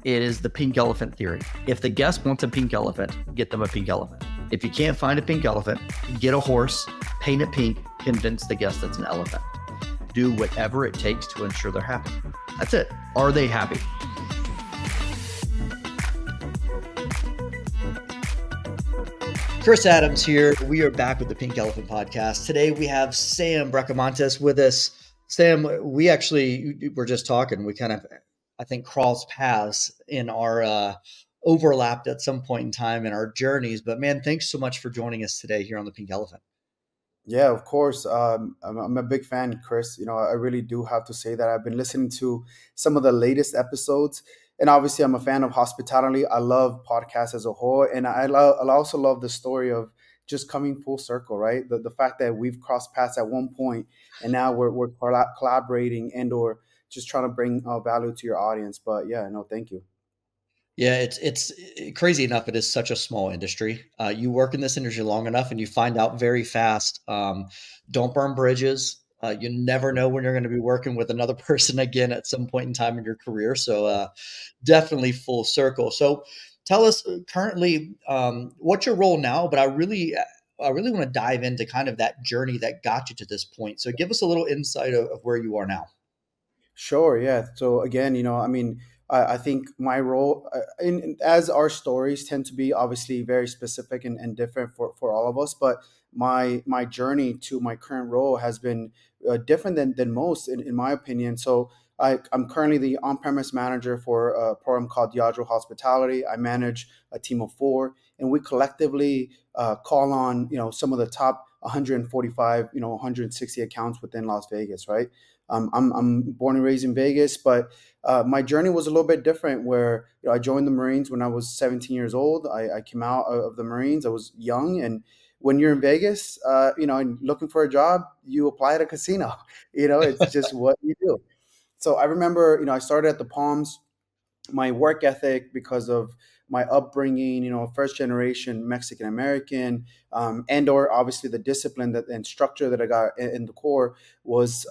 It is the pink elephant theory. If the guest wants a pink elephant, get them a pink elephant. If you can't find a pink elephant, get a horse, paint it pink, convince the guest it's an elephant. Do whatever it takes to ensure they're happy. That's it. Are they happy? Chris Adams here. We are back with the Pink Elephant Podcast. Today we have Sam Bracamontes with us. Sam, we were just talking. We kind of, I think, crossed paths in our overlapped at some point in time in our journeys. But man, thanks so much for joining us today here on the Pink Elephant. Yeah, of course. I'm a big fan, Chris. I really do have to say that I've been listening to some of the latest episodes, and obviously, I'm a fan of hospitality. I love podcasts as a whole, and I also love the story of just coming full circle, right? The fact that we've crossed paths at one point, and now we're collaborating and/or just trying to bring value to your audience. But yeah, no, thank you. Yeah, it's crazy enough. It is such a small industry. You work in this industry long enough, and you find out very fast. Don't burn bridges. You never know when you're going to be working with another person again at some point in time in your career. So definitely full circle. So tell us currently what's your role now. But I really want to dive into kind of that journey that got you to this point. So give us a little insight of where you are now. Sure, yeah. So again, I think my role, as our stories tend to be obviously very specific and different for all of us, but my journey to my current role has been different than most, in my opinion. So I'm currently the on-premise manager for a program called Diageo Hospitality. I manage a team of four, and we collectively call on some of the top 145, 160 accounts within Las Vegas, right? I'm born and raised in Vegas, but my journey was a little bit different where I joined the Marines when I was 17 years old. I came out of the Marines. I was young. And when you're in Vegas, and looking for a job, you apply at a casino. It's just what you do. So I remember, I started at the Palms. My work ethic, because of my upbringing, first generation Mexican American, and/or obviously the discipline and structure that I got in the core was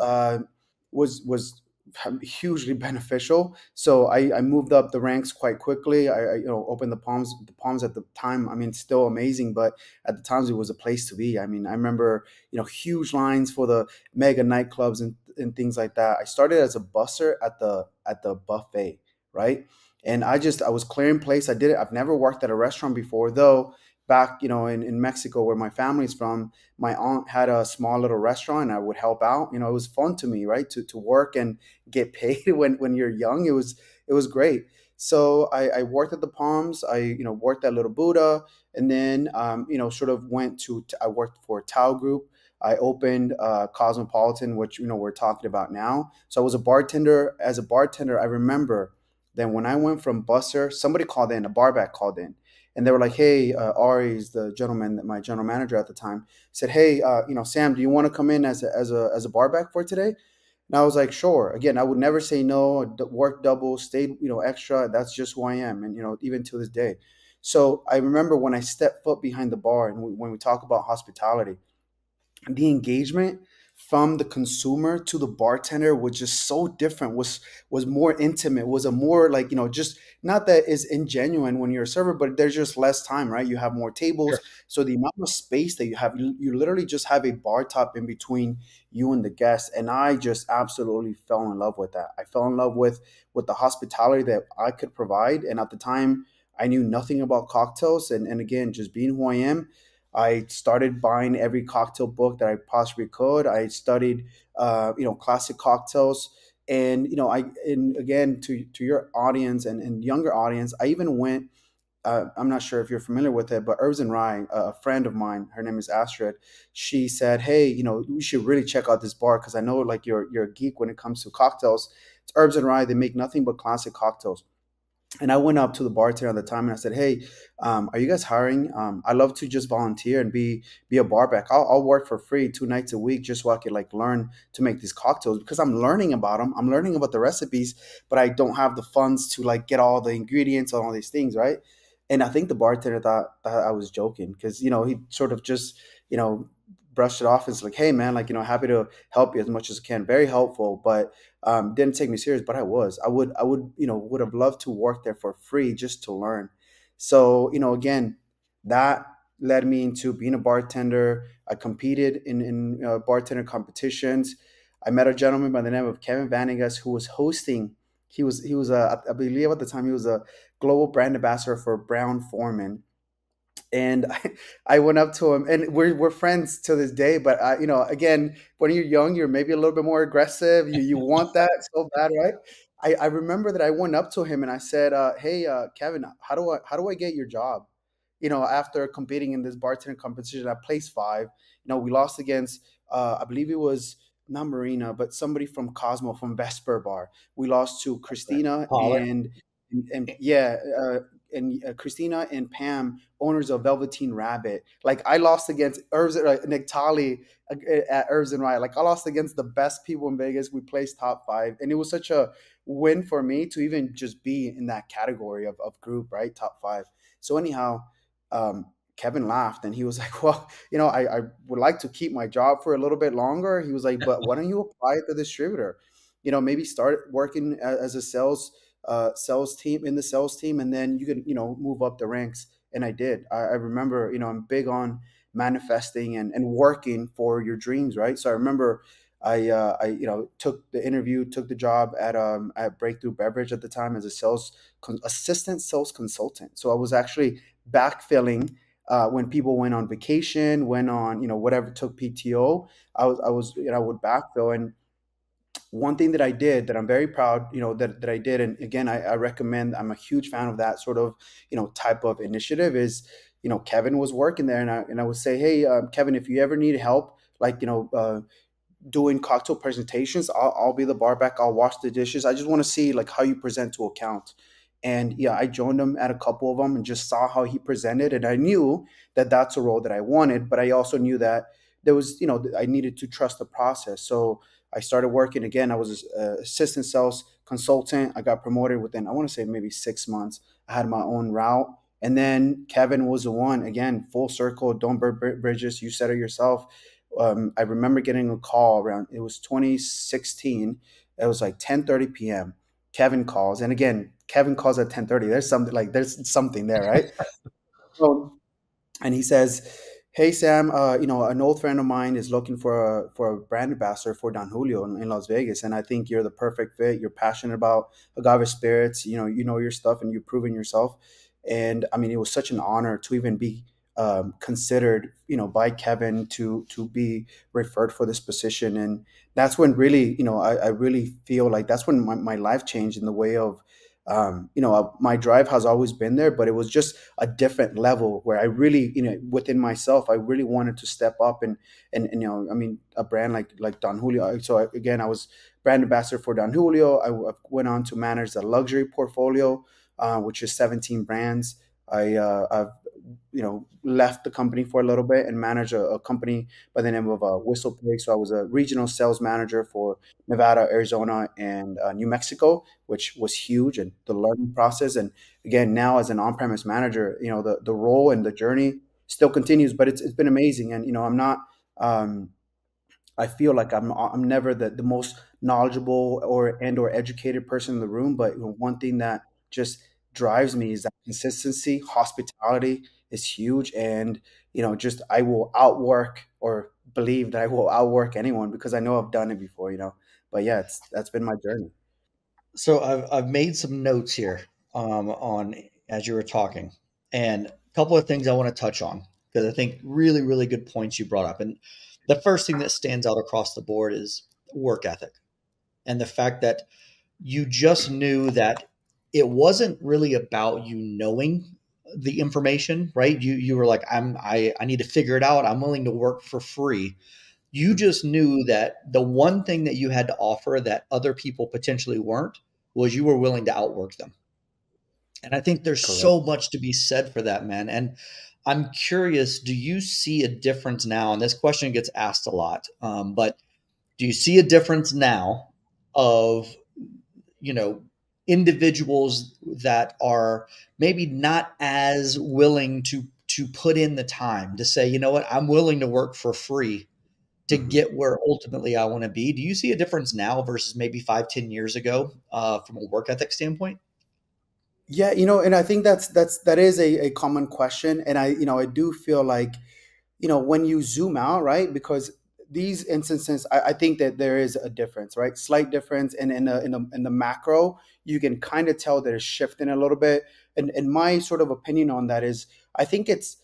hugely beneficial. So I moved up the ranks quite quickly. I opened the Palms. The Palms at the time, I mean, still amazing, but at the times it was a place to be. I mean, I remember huge lines for the mega nightclubs and things like that. I started as a busser at the buffet, right? And I was clearing plates. I did it. I've never worked at a restaurant before, though. Back, in Mexico, where my family's from, my aunt had a small little restaurant, and I would help out. It was fun to me, right? To work and get paid when you're young. It was great. So I worked at the Palms. I worked at Little Buddha, and then sort of I worked for Tao Group. I opened Cosmopolitan, which we're talking about now. So I was a bartender. As a bartender, I remember then when I went from busser, somebody called in, a barback called in, and they were like, "Hey, Ari's the gentleman, my general manager at the time, said, hey, Sam, do you want to come in as a barback for today?" And I was like, "Sure." Again, I would never say no. Work double, stayed extra. That's just who I am, and even to this day. So I remember when I stepped foot behind the bar, and when we talk about hospitality, the engagement from the consumer to the bartender was just so different, was more intimate, was a more like just not that is ingenuine when you're a server, but there's just less time, right? You have more tables, Sure. so the amount of space that you have, you literally just have a bar top in between you and the guest. And I just absolutely fell in love with that. I fell in love with the hospitality that I could provide. And at the time, I knew nothing about cocktails, and again, just being who I am, I started buying every cocktail book that I possibly could. I studied, classic cocktails, and and again, to your audience and younger audience, I even went. I'm not sure if you're familiar with it, but Herbs and Rye, a friend of mine, her name is Astrid. She said, "Hey, we should really check out this bar because I know like you're a geek when it comes to cocktails. It's Herbs and Rye. They make nothing but classic cocktails." And I went up to the bartender at the time and I said, "Hey, are you guys hiring? I love to just volunteer and be a barback. I'll work for free 2 nights a week just so I could like learn to make these cocktails because I'm learning about them. I'm learning about the recipes, but I don't have the funds to like get all the ingredients and all these things, right?" And I think the bartender thought I was joking because he sort of just you know brushed it off. It's like, hey man, like, happy to help you as much as I can. Very helpful, but didn't take me serious. But I would, would have loved to work there for free just to learn. So, again, that led me into being a bartender. I competed in bartender competitions. I met a gentleman by the name of Kevin Vanegas who was hosting. He was I believe at the time he was a global brand ambassador for Brown Foreman, and I went up to him, and we're friends to this day. But again, when you're young, you're maybe a little bit more aggressive. You want that so bad, right? I remember that I went up to him and I said, "Hey, Kevin, how do I get your job?" After competing in this bartender competition, I placed five. We lost against I believe it was not Marina, but somebody from Cosmo from Vesper Bar. We lost to Christina Pollard. and yeah, and Christina and Pam, owners of Velveteen Rabbit. Like I lost against Herbs, Nictali at Herbs and Riot. Like I lost against the best people in Vegas. We placed top five, and it was such a win for me to even just be in that category of group, right, top five. So anyhow, Kevin laughed and he was like, "Well, I would like to keep my job for a little bit longer." He was like, "But why don't you apply at the distributor? Maybe start working as a sales team in the sales team, and then you can move up the ranks." And I did. I remember, I'm big on manifesting and working for your dreams, right? So I remember I took the interview, took the job at Breakthrough Beverage at the time as a assistant sales consultant. So I was actually backfilling when people went on vacation, went on whatever, took PTO. I was I would backfill. And one thing that I did that I'm very proud, that I did, and again, I recommend. I'm a huge fan of that sort of, type of initiative. Is Kevin was working there, and I would say, hey, Kevin, if you ever need help, like doing cocktail presentations, I'll be the bar back. I'll wash the dishes. I just want to see like how you present to accounts. And yeah, I joined him at a couple of them and just saw how he presented. And I knew that that's a role that I wanted, but I also knew that there was, I needed to trust the process. So I started working again. I was an assistant sales consultant. I got promoted within, I want to say maybe 6 months. I had my own route. And then Kevin was the one, again, full circle, don't burn bridges. You said it yourself. I remember getting a call around, it was 2016. It was like 10:30 p.m. Kevin calls. And again, Kevin calls at 10:30. There's something there, right? So, and he says, "Hey Sam, an old friend of mine is looking for a brand ambassador for Don Julio in Las Vegas, and I think you're the perfect fit. You're passionate about agave spirits. You know your stuff, and you've proven yourself." And I mean, it was such an honor to even be considered, by Kevin to be referred for this position. And that's when really, I really feel like that's when my life changed in the way of my drive has always been there, but it was just a different level where I really, within myself, I really wanted to step up and I mean, a brand like Don Julio. So again, I was brand ambassador for Don Julio. I went on to manage the luxury portfolio, which is 17 brands. I've left the company for a little bit and managed a company by the name of Whistle Pig. So I was a regional sales manager for Nevada, Arizona, and New Mexico, which was huge, and the learning process. And again, now as an on-premise manager, the role and the journey still continues, but it's been amazing. And I'm not. I feel like I'm never the most knowledgeable or educated person in the room, but one thing that just drives me is that consistency. Hospitality is huge, and just I will outwork or believe that I will outwork anyone because I know I've done it before. But yeah, that's been my journey. So I've made some notes here on as you were talking, and a couple of things I want to touch on because I think really good points you brought up. And the first thing that stands out across the board is work ethic and the fact that you just knew that it wasn't really about you knowing the information, right? You were like, I need to figure it out. I'm willing to work for free. You just knew that the one thing that you had to offer that other people potentially weren't was you were willing to outwork them. And I think there's Correct. so much to be said for that, man. And I'm curious, do you see a difference now? And this question gets asked a lot, but do you see a difference now of, you know, individuals that are maybe not as willing to put in the time to say, you know what, I'm willing to work for free to Mhm. get where ultimately I want to be. Do you see a difference now versus maybe 5, 10 years ago from a work ethic standpoint? Yeah, and I think that is a common question, and I do feel like, when you zoom out, right? Because these instances, I think that there is a difference, right? Slight difference, and in the macro, you can kind of tell that it's shifting a little bit. And my sort of opinion on that is, I think it's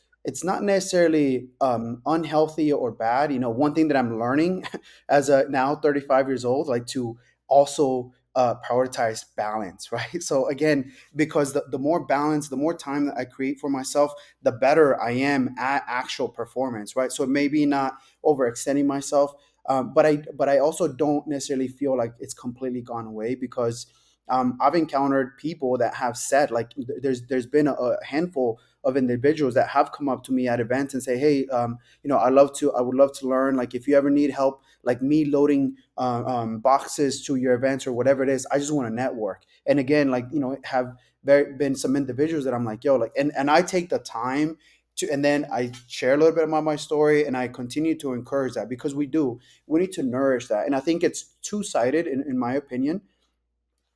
not necessarily unhealthy or bad. One thing that I'm learning as a now 35 years old, like, to also prioritize balance, right? So again, because the more balance, the more time that I create for myself, the better I am at actual performance, right? So maybe not overextending myself, but I also don't necessarily feel like it's completely gone away, because I've encountered people that have said, like, there's been a handful of individuals that have come up to me at events and say, hey, I would love to learn, like, if you ever need help, like me loading boxes to your events or whatever it is, I just want to network. And again, like, have been some individuals that I'm like, yo, like, and I take the time to, and then I share a little bit about my story, and I continue to encourage that, because we need to nourish that. And I think it's two-sided in my opinion.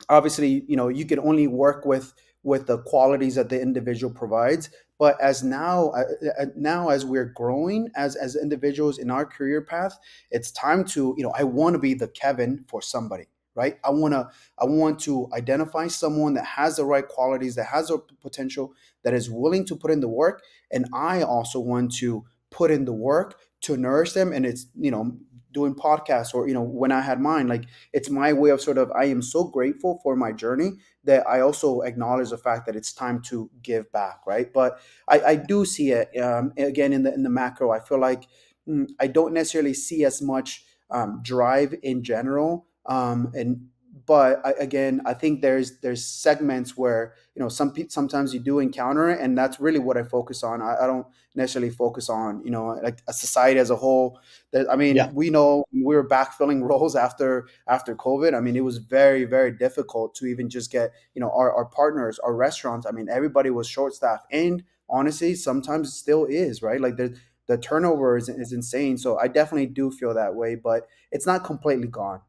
Obviously, you can only work with the qualities that the individual provides, but now as we're growing as individuals in our career path, it's time to, I want to be the Kevin for somebody, right? I want to identify someone that has the right qualities, that has a potential, that is willing to put in the work, and I also want to put in the work to nourish them. And it's, doing podcasts, or when I had mine, like, it's my way of sort of, I am so grateful for my journey, that I also acknowledge the fact that it's time to give back, right? But I do see it, again, in the macro. I feel like, I don't necessarily see as much drive in general, and but again, I think there's segments where, sometimes you do encounter it, and that's really what I focus on. I don't necessarily focus on, like, a society as a whole. That, I mean, Yeah. we know we were backfilling roles after COVID. I mean, it was very, very difficult to even just get, our partners, our restaurants. I mean, everybody was short staffed, and honestly, sometimes it still is, right? Like, the turnover is insane. So I definitely do feel that way, but it's not completely gone.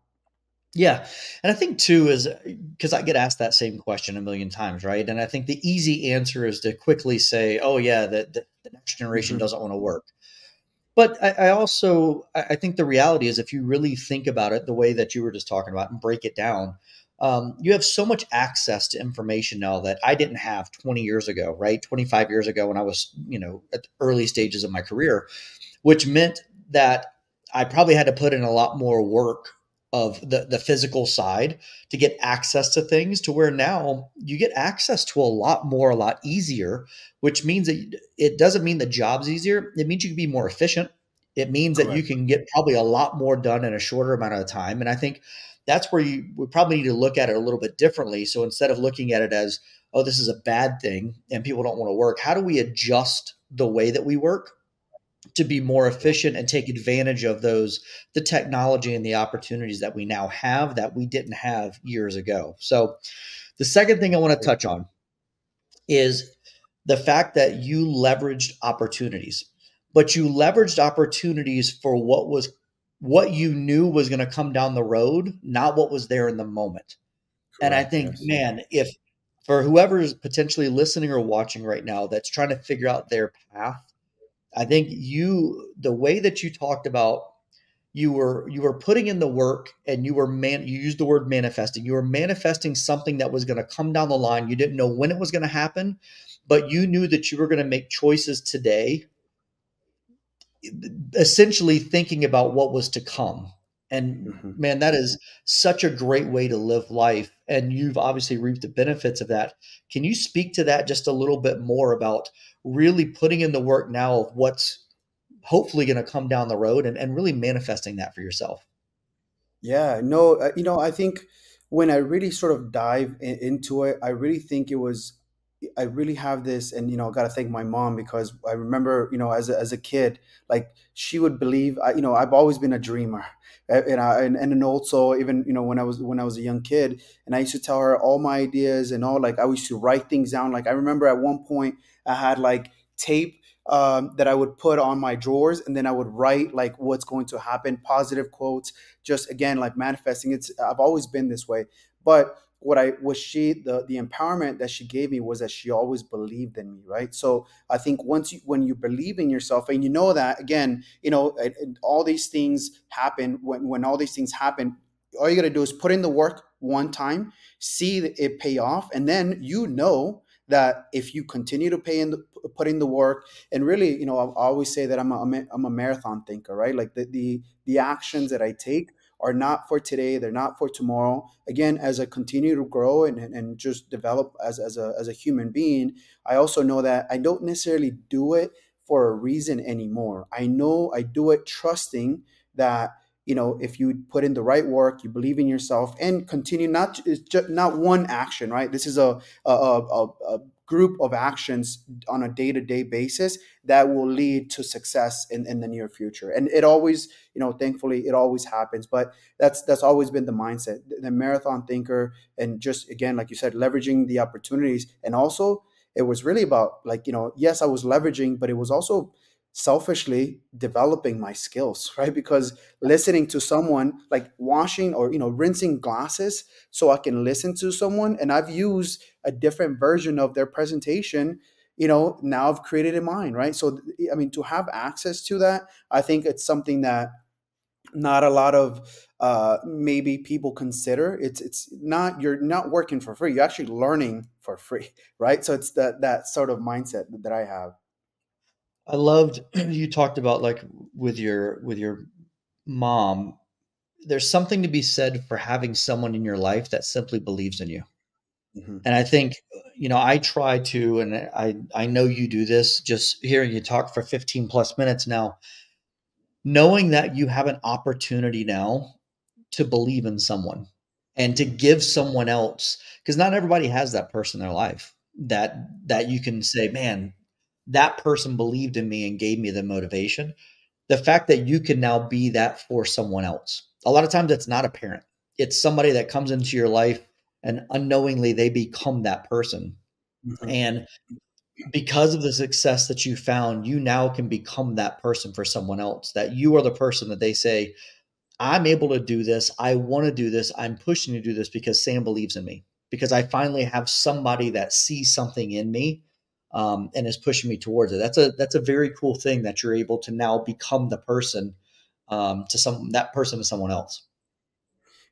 Yeah. And I think too is because I get asked that same question a million times, right? And I think the easy answer is to quickly say, oh, yeah, the next generation Hmm. doesn't want to work. But I think the reality is, if you really think about it the way that you were just talking about and break it down, you have so much access to information now that I didn't have 20 years ago, right? 25 years ago, when I was, at the early stages of my career, which meant that I probably had to put in a lot more work of the physical side to get access to things, to where now you get access to a lot more, a lot easier, which means that it doesn't mean the job's easier. It means you can be more efficient. It means that you Correct. can get probably a lot more done in a shorter amount of time. And I think that's where you would probably need to look at it a little bit differently. So instead of looking at it as, oh, this is a bad thing and people don't want to work, how do we adjust the way that we work to be more efficient and take advantage of the technology and the opportunities that we now have that we didn't have years ago. So the second thing I want to touch on is the fact that you leveraged opportunities, but you leveraged opportunities for what you knew was going to come down the road, not what was there in the moment. And I Correct. think, Yes. man, if for whoever is potentially listening or watching right now that's trying to figure out their path, I think the way that you talked about, you were putting in the work, and you used the word manifesting. You were manifesting something that was going to come down the line. You didn't know when it was going to happen, but you knew that you were going to make choices today, essentially thinking about what was to come. And Hmm. man, that is such a great way to live life. And you've obviously reaped the benefits of that. Can you speak to that just a little bit more about really putting in the work now of what's hopefully going to come down the road, and really manifesting that for yourself? Yeah, no, I think when I really sort of dive into it, I really think I really have this, and I got to thank my mom, because I remember, as a kid, like, she would believe, I've always been a dreamer, and then also, even, when I was a young kid, and I used to tell her all my ideas, and all, like, I used to write things down. Like, I remember at one point I had, like, tape. that I would put on my drawers, and then I would write like what's going to happen, positive quotes, just again like manifesting. It's I've always been this way, but what she the empowerment that she gave me was that she always believed in me, right? So I think when you believe in yourself, and you know that again, all these things happen. When all these things happen, all you got to do is put in the work one time, see it pay off, and then that if you continue to put in the work, and really, I always say that I'm a marathon thinker, right? Like the actions that I take are not for today, they're not for tomorrow. Again, as I continue to grow and just develop as a human being, I also know that I don't necessarily do it for a reason anymore. I know I do it trusting that, if you put in the right work, you believe in yourself and continue, it's just not one action, right? This is a group of actions on a day-to-day basis that will lead to success in the near future. And it always, thankfully it always happens. But that's always been the mindset, the marathon thinker. And just again, like you said, leveraging the opportunities. And also it was really about, like, yes, I was leveraging, but it was also selfishly developing my skills, right? Because listening to someone, like washing or rinsing glasses so I can listen to someone, and I've used a different version of their presentation, now I've created in mine, right? So I mean, to have access to that, I think it's something that not a lot of maybe people consider. It's not, you're not working for free, you're actually learning for free, right? So it's that sort of mindset that I have. I loved you talked about like with your mom. There's something to be said for having someone in your life that simply believes in you. Hmm. And I think, I try to, and I know you do this, just hearing you talk for 15 plus minutes now, knowing that you have an opportunity now to believe in someone and to Hmm. give someone else, because not everybody has that person in their life that you can say, man, that person believed in me and gave me the motivation. The fact that you can now be that for someone else. A lot of times it's not a parent. It's somebody that comes into your life and unknowingly they become that person. Hmm. And because of the success that you found, you now can become that person for someone else. That you are the person that they say, I'm able to do this. I want to do this. I'm pushing to do this because Sam believes in me. Because I finally have somebody that sees something in me, and is pushing me towards it. That's a very cool thing that you're able to now become the person, to some that person to someone else.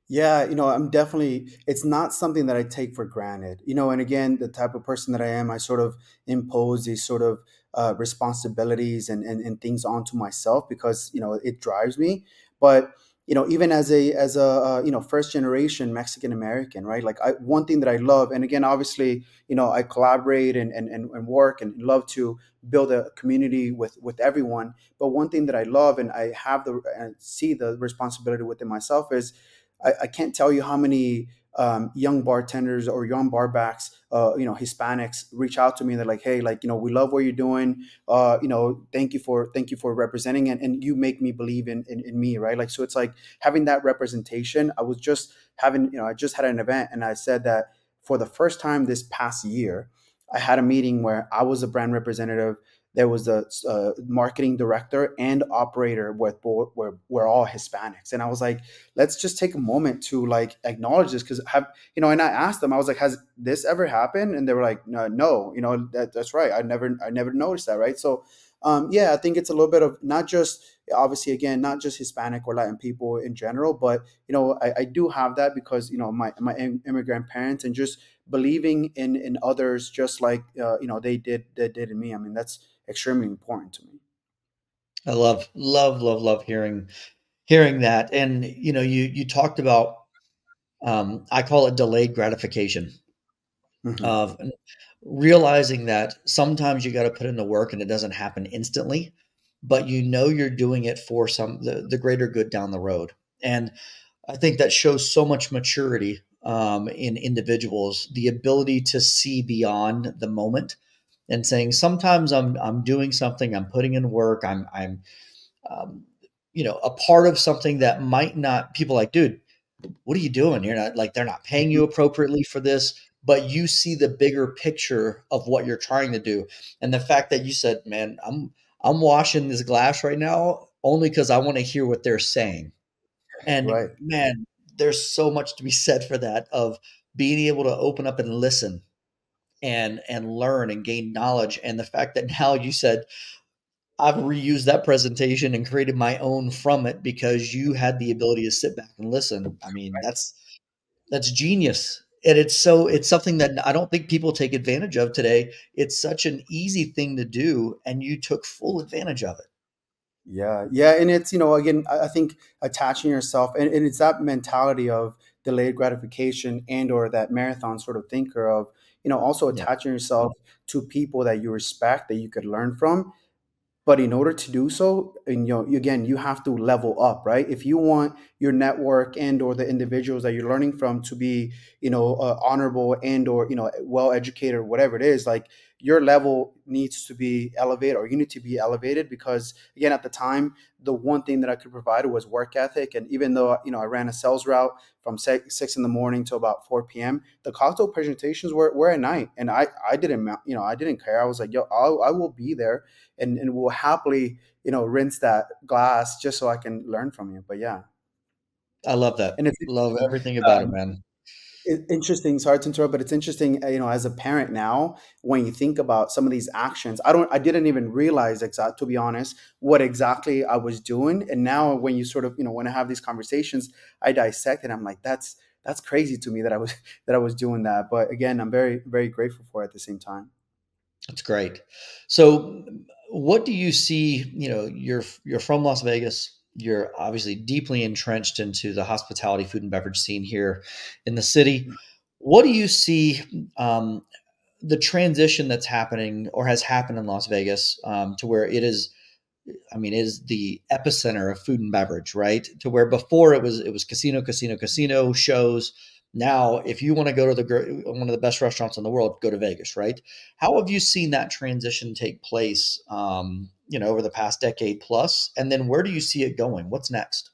Yeah, I'm definitely, it's not something that I take for granted. And again, the type of person that I am, I sort of impose these sort of responsibilities and things onto myself because, it drives me. But, even as a first generation Mexican American, right? Like one thing that I love, and again, obviously, I collaborate and work and love to build a community with everyone. But one thing that I love and I have and see the responsibility within myself is, I can't tell you how many young bartenders or young barbacks, Hispanics, reach out to me. They're like, "Hey, like, we love what you're doing. Thank you for representing, and you make me believe in me, right?" Like, so it's like having that representation. I was just having, I just had an event, and I said that for the first time this past year, I had a meeting where I was a brand representative. There was a marketing director and operator with both were all Hispanics, and I was like, let's just take a moment to like acknowledge this, because and I asked them, I was like, has this ever happened? And they were like, no, no, that's right, I never noticed that, right? So yeah, I think it's a little bit of not just, obviously, again, not just Hispanic or Latin people in general, but I do have that because my immigrant parents, and just believing in others, just like they did in me. I mean, that's extremely important to me. I love, love, love, love hearing that. And you talked about, I call it delayed gratification, Hmm. of realizing that sometimes you got to put in the work and it doesn't happen instantly, but you're doing it for the greater good down the road. And I think that shows so much maturity, in individuals, the ability to see beyond the moment and saying, sometimes I'm doing something, I'm putting in work, I'm um, a part of something that might not, people like, dude, what are you doing? You're not, like, they're not paying you appropriately for this. but you see the bigger picture of what you're trying to do. And the fact that you said, man, I'm washing this glass right now only because I want to hear what they're saying. And Right. man, there's so much to be said for that, of being able to open up and listen and learn and gain knowledge. And the fact that now you said, I've reused that presentation and created my own from it because you had the ability to sit back and listen. I mean, that's genius. And it's something that I don't think people take advantage of today. It's such an easy thing to do, and you took full advantage of it. Yeah, yeah, and it's again, I think attaching yourself, and it's that mentality of delayed gratification and or that marathon sort of thinker of also Yeah. attaching yourself to people that you respect that you could learn from. But in order to do so, and again, you have to level up, right? If you want your network and or the individuals that you're learning from to be honorable and or well educated or whatever it is, like your level needs to be elevated, or you need to be elevated, because again, at the time, the one thing that I could provide was work ethic. And even though I ran a sales route from 6 in the morning to about 4 p.m., the cocktail presentations were at night, and I didn't I didn't care. I was like, yo, I will be there, and will happily rinse that glass just so I can learn from you. But yeah, I love that. and it's Love interesting. everything about it, Um, man. interesting. Sorry to interrupt, but it's interesting. As a parent now, when you think about some of these actions, I didn't even realize to be honest, what exactly I was doing. And now, when you sort of when I have these conversations, I dissect it. I'm like, that's crazy to me that I was that I was doing that. But again, I'm very very grateful for it at the same time. That's great. So, what do you see? You're from Las Vegas. You're obviously deeply entrenched into the hospitality, food, and beverage scene here in the city. What do you see the transition that's happening or has happened in Las Vegas to where it is? I mean, it is the epicenter of food and beverage, right? To where before it was casino, casino, casino shows. Now, if you want to go to one of the best restaurants in the world, go to Vegas, right? How have you seen that transition take place? Over the past decade plus, and then where do you see it going? What's next?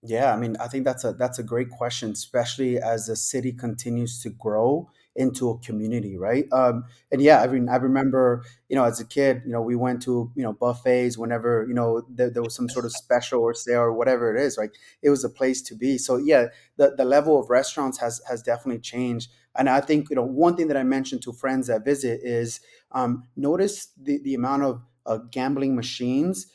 Yeah, I mean, I think that's a great question, especially as the city continues to grow into a community, right? And yeah, I mean, I remember, as a kid, we went to buffets whenever there was some sort of special or sale or whatever it is. Like it was a place to be. So yeah, the level of restaurants has definitely changed. And I think one thing that I mentioned to friends that visit is notice the amount of gambling machines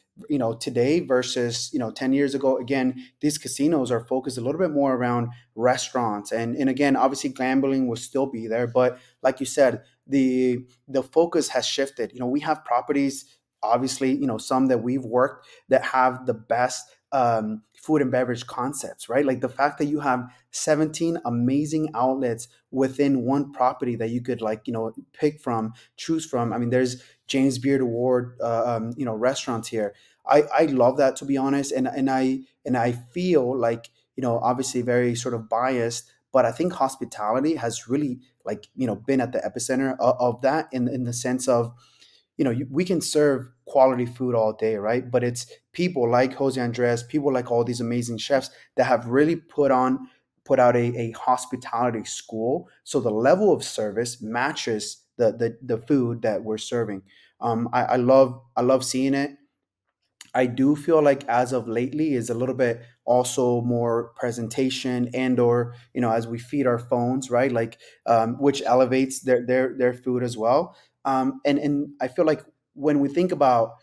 today versus 10 years ago. Again, these casinos are focused a little bit more around restaurants, and again, obviously gambling will still be there, but like you said, the focus has shifted. We have properties, obviously, some that we've worked that have the best food and beverage concepts, right? Like the fact that you have 17 amazing outlets within one property that you could pick from, choose from. I mean, there's James Beard Award restaurants here. I love that, to be honest, and I feel like obviously very sort of biased, but I think hospitality has really been at the epicenter of that, in the sense of we can serve quality food all day, right? But it's people like Jose Andres, people like all these amazing chefs that have really put out a hospitality school, so the level of service matches the food that we're serving. I love seeing it. I do feel like as of lately is a little bit also more presentation and or as we feed our phones, right? Like which elevates their food as well. And I feel like when we think about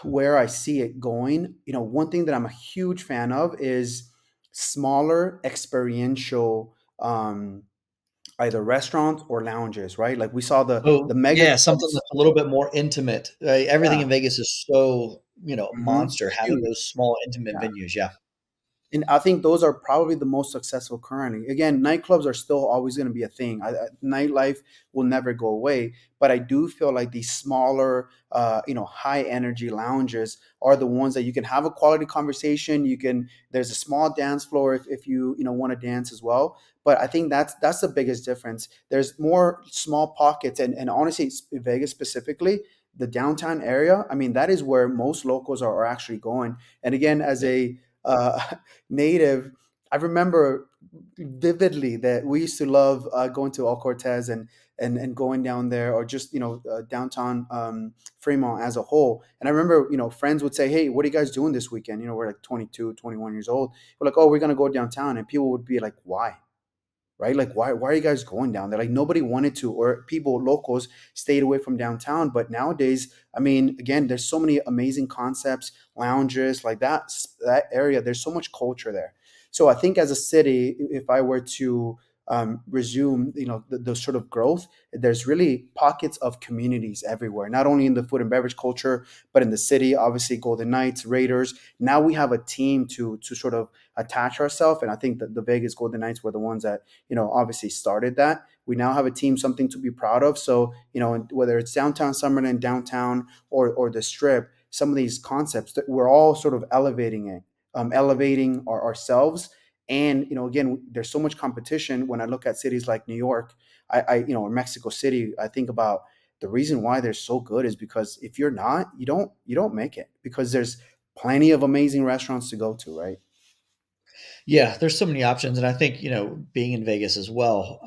where I see it going, one thing that I'm a huge fan of is smaller experiential either restaurants or lounges, right? Like we saw the Oh, mega yeah, something clubs. that's a little bit more intimate. Everything Yeah. in Vegas is so, monster. Having Huge. those small, intimate Yeah. venues, yeah. And I think those are probably the most successful currently. Again, nightclubs are still always going to be a thing. Nightlife will never go away, but I do feel like these smaller, high energy lounges are the ones that you can have a quality conversation. You can. There's a small dance floor if you want to dance as well. But I think that's the biggest difference. There's more small pockets, and honestly, Vegas specifically, the downtown area. I mean, that is where most locals are actually going. And again, as Yeah. a uh, native, I remember vividly that we used to love going to All Cortez and going down there, or just downtown Fremont as a whole. And I remember friends would say, "Hey, what are you guys doing this weekend?" We're like 22, 21 years old. We're like, "Oh, we're gonna go downtown," and people would be like, "Why?" Right? Like, why are you guys going down there? Like, nobody wanted to, or people, locals, stayed away from downtown. But nowadays, I mean, again, there's so many amazing concepts, lounges, like that area. There's so much culture there. So I think as a city, if I were to resume, the sort of growth, there's really pockets of communities everywhere, not only in the food and beverage culture, but in the city, obviously Golden Knights, Raiders. Now we have a team to sort of attach ourselves. And I think that the Vegas Golden Knights were the ones that obviously started that. We now have a team, something to be proud of. So, whether it's downtown Summerlin, downtown, or the Strip, some of these concepts that we're all sort of elevating ourselves. And again, there's so much competition. When I look at cities like New York, or Mexico City, I think about the reason why they're so good is because if you're not, you don't make it, because there's plenty of amazing restaurants to go to, right? Yeah, there's so many options, and I think being in Vegas as well.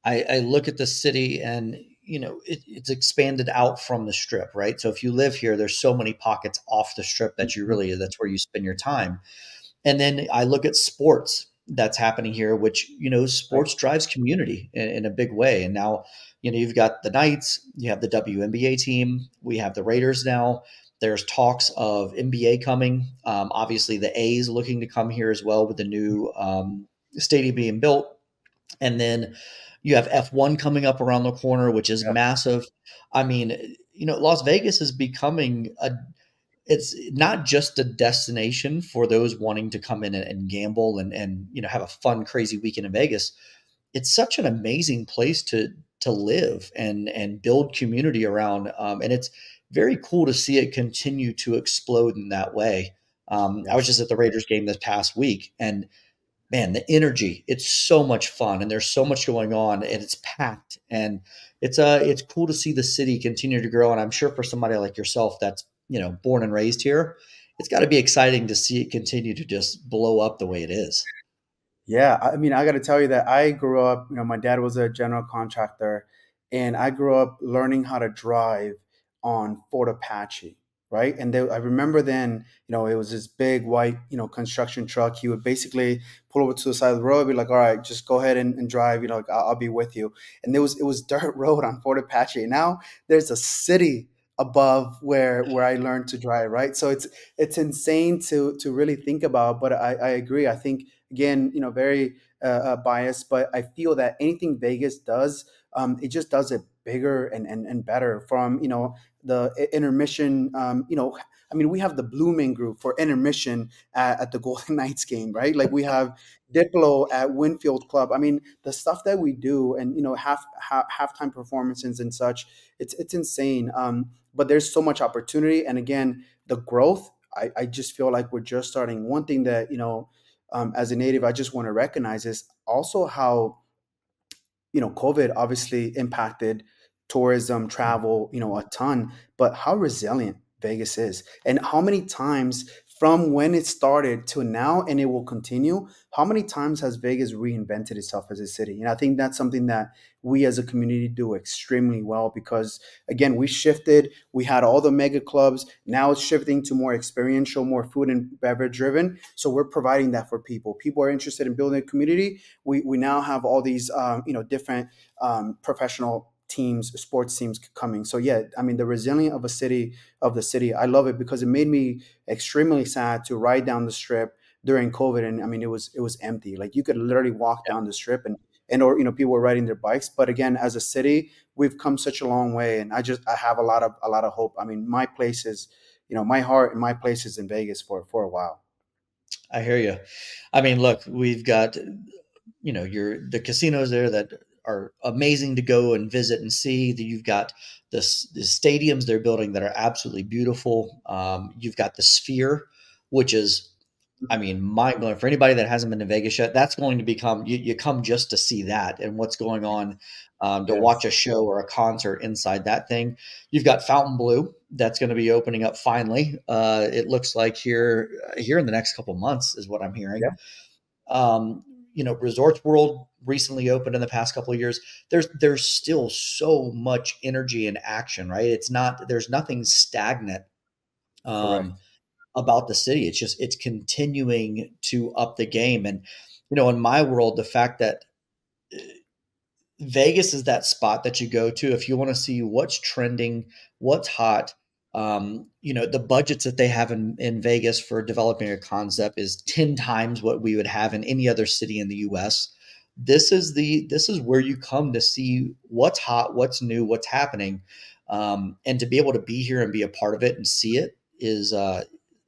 I look at the city, and it's expanded out from the Strip, right? So if you live here, there's so many pockets off the Strip that Mhm. that's where you spend your time. And then I look at sports that's happening here, which Right. sports drives community in a big way. And now you've got the Knights, you have the WNBA team, we have the Raiders now. There's talks of NBA coming. Obviously, the A's looking to come here as well with the new stadium being built. And then you have F1 coming up around the corner, which is Yeah. massive. I mean, Las Vegas is becoming it's not just a destination for those wanting to come in and gamble and have a fun, crazy weekend in Vegas. It's such an amazing place to live and build community around, and it's very cool to see it continue to explode in that way. I was Yes. just at the Raiders game this past week, and man, the energy, it's so much fun and there's so much going on and it's packed, and it's cool to see the city continue to grow. And I'm sure for somebody like yourself that's, born and raised here, it's got to be exciting to see it continue to just blow up the way it is. Yeah, I mean, I got to tell you that I grew up, my dad was a general contractor, and I grew up learning how to drive on Ford Apache, right? And I remember then, it was this big white, construction truck. He would basically pull over to the side of the road, be like, "All right, just go ahead and drive, like, I'll be with you." And it was dirt road on Ford Apache. Now there's a city above where I learned to drive, right? So it's insane to really think about. But I agree. I think, again, very biased, but I feel that anything Vegas does, it just does it bigger and better. From the intermission, I mean, we have the Blooming Group for intermission at the Golden Knights game, right? Like, we have Diplo at Winfield Club. I mean, the stuff that we do, and halftime performances and such, it's insane. But there's so much opportunity, and again, the growth. I just feel like we're just starting. One thing that as a native, I just want to recognize is also how COVID obviously impacted tourism, travel, a ton, but how resilient Vegas is, and how many times from when it started to now, and it will continue, how many times has Vegas reinvented itself as a city? And I think that's something that we as a community do extremely well, because again, we shifted, we had all the mega clubs, now it's shifting to more experiential, more food and beverage driven. So we're providing that for people. People are interested in building a community. We now have all these different professional teams, sports teams coming. So yeah, I mean, the resilience of the city, I love it, because it made me extremely sad to ride down the Strip during COVID, and I mean, it was empty. Like, you could literally walk down the Strip, and or people were riding their bikes. But again, as a city, we've come such a long way, and I have a lot of hope. I mean, my place is, my heart and my place is in Vegas for a while. I hear you. I mean, look, we've got the casinos there that are amazing to go and visit and see. That you've got the stadiums they're building that are absolutely beautiful. You've got the Sphere, which is, I mean, mind blowing for anybody that hasn't been to Vegas yet. That's going to become you come just to see that and what's going on, to watch Yes. a show or a concert inside that thing. You've got Fountain Blue that's going to be opening up finally. It looks like here in the next couple months is what I'm hearing. Yeah. Resorts World recently opened in the past couple of years. There's still so much energy and action, right? There's nothing stagnant um, Correct. about the city. It's continuing to up the game. And in my world, the fact that Vegas is that spot that you go to if you want to see what's trending, what's hot. The budgets that they have in Vegas for developing a concept is 10 times what we would have in any other city in the US. This is where you come to see what's hot, what's new, what's happening. And to be able to be here and be a part of it and see it is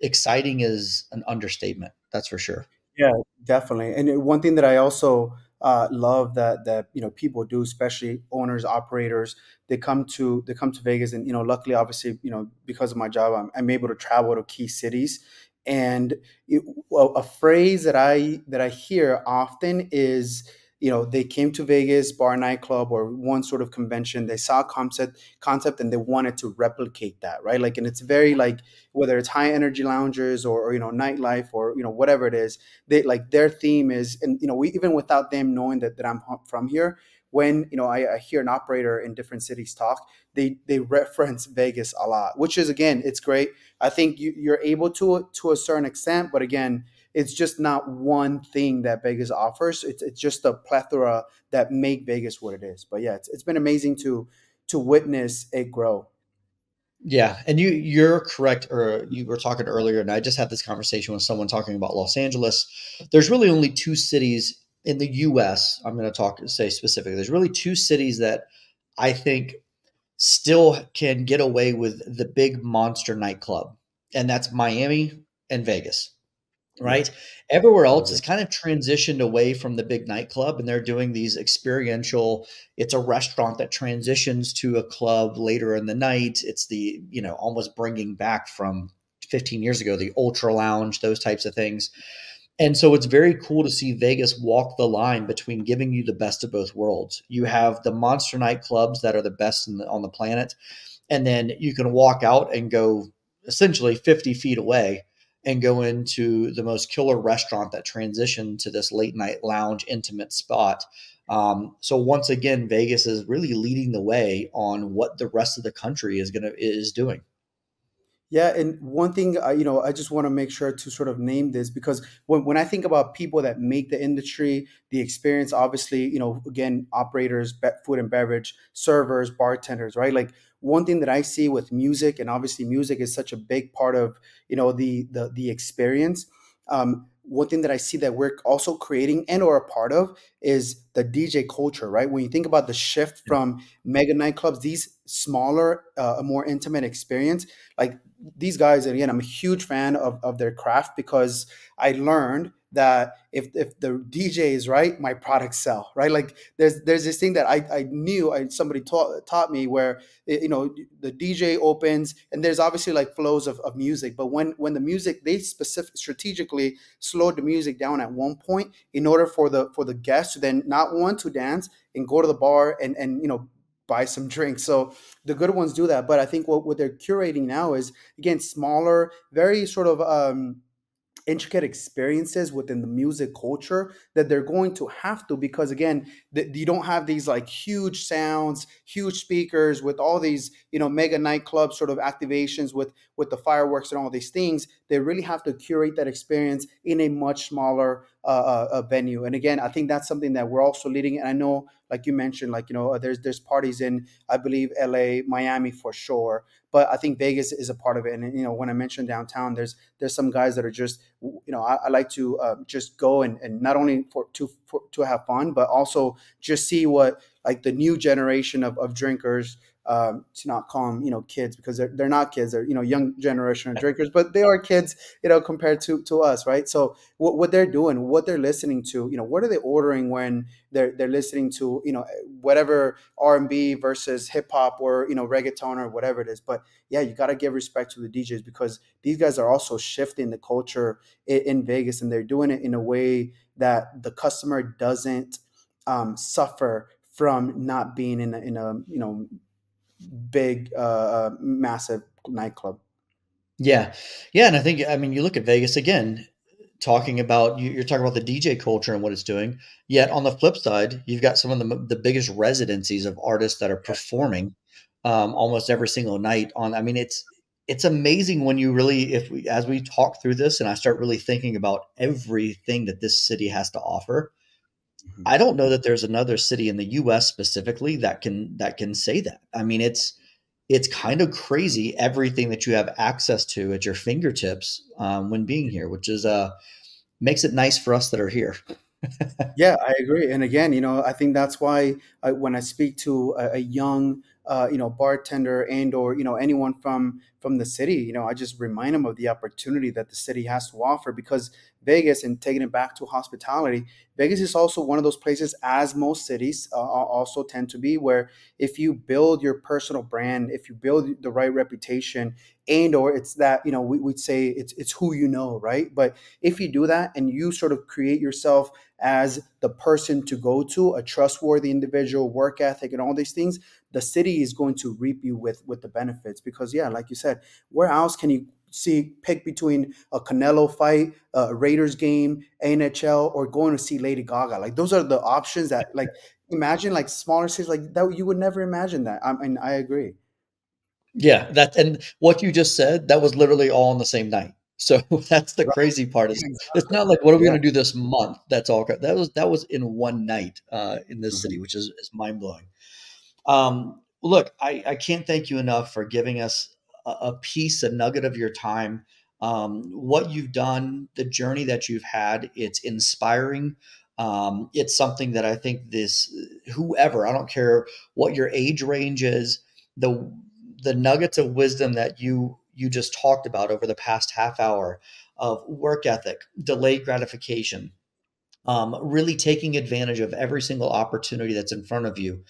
exciting is an understatement. That's for sure. Yeah, definitely. And one thing that I also love that people do, especially owners, operators, they come to Vegas, and luckily, obviously, because of my job, I'm able to travel to key cities. And a phrase that I hear often is, they came to Vegas bar nightclub or one sort of convention, they saw a concept, and they wanted to replicate that, right? Like, and it's very like, whether it's high energy loungers or nightlife or whatever it is, they like their theme is, and we, even without them knowing that I'm from here, when I hear an operator in different cities talk, they reference Vegas a lot, which is, again, it's great. I think you're able to a certain extent, but again, it's just not one thing that Vegas offers. It's just a plethora that make Vegas what it is. But yeah, it's been amazing to witness it grow. Yeah, and you're correct. Or you were talking earlier, and I just had this conversation with someone talking about Los Angeles. There's really only two cities in the U.S. I'm going to say specifically. There's really two cities that I think still can get away with the big monster nightclub, and that's Miami and Vegas, Yeah, right? Everywhere I else agree. is kind of transitioned away from the big nightclub, and they're doing these experiential. It's a restaurant that transitions to a club later in the night. It's almost bringing back from 15 years ago, the ultra lounge, those types of things. And so it's very cool to see Vegas walk the line between giving you the best of both worlds. You have the monster nightclubs that are the best on the planet, and then you can walk out and go essentially 50 feet away and go into the most killer restaurant that transitioned to this late night lounge intimate spot. So once again, Vegas is really leading the way on what the rest of the country is doing. Yeah, and one thing I just want to make sure to sort of name this, because when I think about people that make the industry, the experience, obviously, again, operators, food and beverage, servers, bartenders, right? Like, one thing that I see with music, and obviously music is such a big part of the experience. One thing that I see that we're also creating and or a part of is the DJ culture, right? When you think about the shift Yeah. from mega nightclubs, these smaller, a more intimate experience, like these guys, again, I'm a huge fan of their craft, because I learned that if the DJ is right, my products sell, right? Like, there's this thing that I knew, somebody taught me, where the DJ opens, and there's obviously like flows of music, but when the music, they strategically slowed the music down at one point in order for the guests to then not want to dance and go to the bar and buy some drinks. So the good ones do that, but I think what they're curating now is, again, smaller, very sort of intricate experiences within the music culture that they're going to have to, because again, you don't have these like huge sounds, huge speakers with all these mega nightclub sort of activations with the fireworks and all these things. They really have to curate that experience in a much smaller venue. And again, I think that's something that we're also leading. And I know, like you mentioned, like there's parties in, I believe, LA, Miami for sure, but I think Vegas is a part of it. And when I mentioned downtown, there's some guys that are just, I like to just go and not only to have fun, but also just see what, like, the new generation of drinkers, to not call them kids, because they're not kids, they're young generation of drinkers, but they are kids, compared to us, right? So what they're doing, what they're listening to, what are they ordering when they're listening to whatever R&B versus hip hop or reggaeton or whatever it is. But yeah, you got to give respect to the DJs, because these guys are also shifting the culture in Vegas, and they're doing it in a way that the customer doesn't suffer from not being in a big massive nightclub. Yeah. Yeah. And I think, I mean, you look at Vegas again, talking about you're talking about the DJ culture and what it's doing. Yet on the flip side, you've got some of the biggest residencies of artists that are Yeah. performing almost every single night. On, I mean, it's amazing when you really, if we, as we talk through this, and I start really thinking about everything that this city has to offer. Mhm. I don't know that there's another city in the U.S. specifically that can say that. I mean, it's kind of crazy everything that you have access to at your fingertips when being here, which is makes it nice for us that are here. Yeah, I agree. And again, I think that's why when I speak to a young, bartender and or anyone from the city, I just remind them of the opportunity that the city has to offer because Vegas, and taking it back to hospitality, Vegas is also one of those places, as most cities also tend to be, where if you build your personal brand, if you build the right reputation, and or it's that we'd say it's who you know, right? But if you do that and you sort of create yourself as the person to go to, a trustworthy individual, work ethic, and all these things, the city is going to reap you with the benefits. Because yeah, like you said, where else can you pick between a Canelo fight, a Raiders game, NHL, or going to see Lady Gaga? Like those are the options that like imagine like smaller cities like that you would never imagine that. I mean, I agree. Yeah, that and what you just said, that was literally all on the same night. So that's the Right. crazy part is Yeah, it's exactly. not like what are we Yeah. going to do this month? That's all. That was in one night in this city, Mhm. which is mind blowing. Look, I can't thank you enough for giving us a piece, a nugget of your time. What you've done, the journey that you've had, it's inspiring. It's something that I think whoever, I don't care what your age range is, the the nuggets of wisdom that you just talked about over the past half hour of work ethic, delayed gratification, really taking advantage of every single opportunity that's in front of you.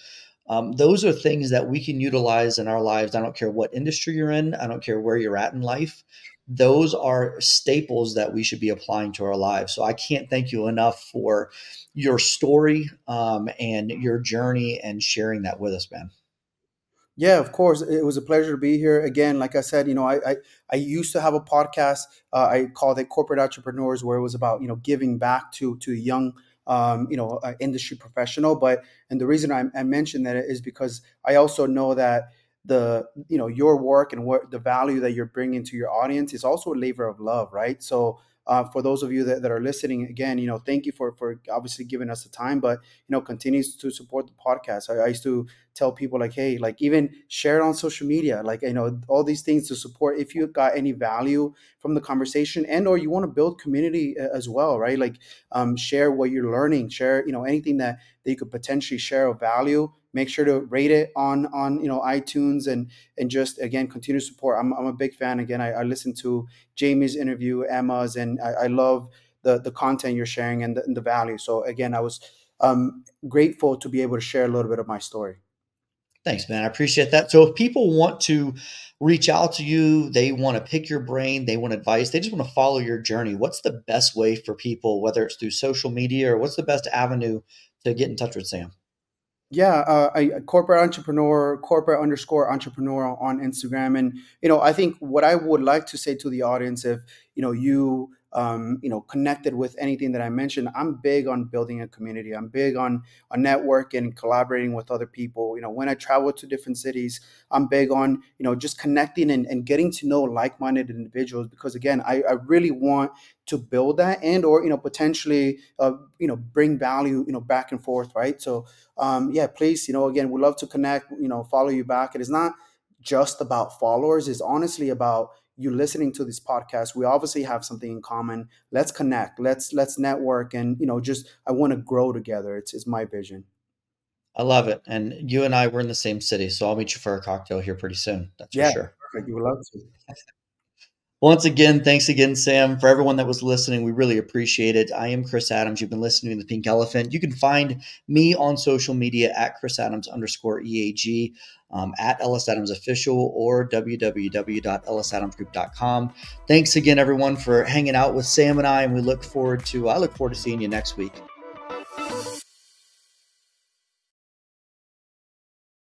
Those are things that we can utilize in our lives. I don't care what industry you're in, I don't care where you're at in life. Those are staples that we should be applying to our lives. So I can't thank you enough for your story and your journey and sharing that with us, man. Yeah, of course. It was a pleasure to be here again. Like I said, I used to have a podcast. I called it Corporate Entrepreneurs, where it was about giving back to a young industry professional. But and the reason I mentioned that is because I also know that the your work and what the value that you're bringing to your audience is also a labor of love, right? So. For those of you that are listening again, thank you for obviously giving us the time, but continues to support the podcast. I used to tell people like, hey, like even share it on social media, like all these things to support if you got any value from the conversation, and or you want to build community as well, right? Like share what you're learning, share anything that you could potentially share of value. Make sure to rate it on iTunes, and just again continue to support. I'm a big fan. Again, I listened to Jamie's interview, Emma's, and I love the content you're sharing and the value. So again, I was grateful to be able to share a little bit of my story. Thanks, man. I appreciate that. So if people want to reach out to you, they want to pick your brain, they want advice, they just want to follow your journey. What's the best way for people, whether it's through social media or what's the best avenue to get in touch with Sam? Yeah, corporate entrepreneur, corporate underscore entrepreneur on Instagram. And, I think what I would like to say to the audience, if, connected with anything that I mentioned, I'm big on building a community. I'm big on a network and collaborating with other people. When I travel to different cities, I'm big on, just connecting and getting to know like-minded individuals, because again, I really want to build that and, or, potentially, bring value, back and forth. Right. So, yeah, please, again, we love to connect, follow you back. It is not just about followers. It's honestly about you listening to this podcast. We obviously have something in common. Let's connect. Let's network, and just I want to grow together. It's my vision. I love it. And you and I were in the same city, so I'll meet you for a cocktail here pretty soon. That's for Yeah, sure. perfect. You would love to. Once again, thanks again, Sam. For everyone that was listening, we really appreciate it. I am Chris Adams. You've been listening to The Pink Elephant. You can find me on social media at Chris Adams underscore EAG, at Ellis Adams Official, or www.ellisadamsgroup.com. Thanks again, everyone, for hanging out with Sam and I look forward to seeing you next week.